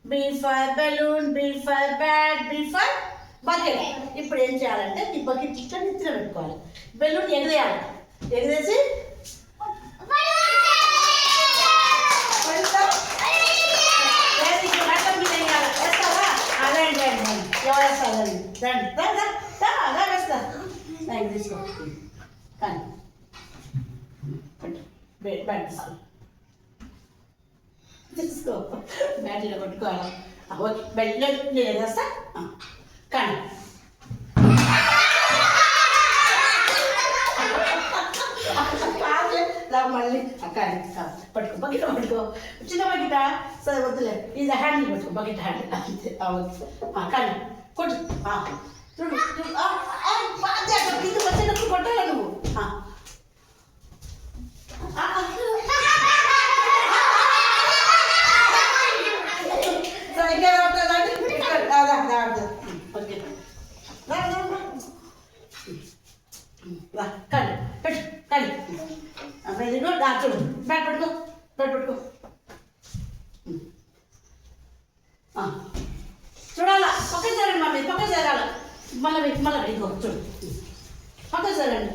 B for balloon, B for bat, B for bucket. ఇప్పుడు ఏం చేయాలంటే ఈ బకెట్ ఇట్లా నెత్తిన పెట్టుకోవాలి. బెలూన్ ఎగరేయాలి. ఎగరేసి తీసుకో కానీ బ్యాట్ తీసుకో బ్యాట్లో కొట్టుకోవాలి. ఓకే బెల్లో నేను వేస్తా కానీ మళ్ళీ కానీ పట్టుకో బకెట్ పట్టుకో చిన్న బకెట సరే వద్దులే ఇది హ్యాండిల్ పట్టుకో బకెట్ హ్యాండిల్ అంతే కానీ కొట్టు చూడు ఇది వచ్చేటప్పుడు కొట్టాలి నువ్వు కానీ పెట్టు కానీ వెరీ గుడ్ చూడు బ్యాట్ పట్టుకో బ్యాట్ పట్టుకో చూడాలా పక్క జరగండి మమ్మీ పక్క జరగాల మళ్ళీ ఇదిగో చూడు పక్క జరగండి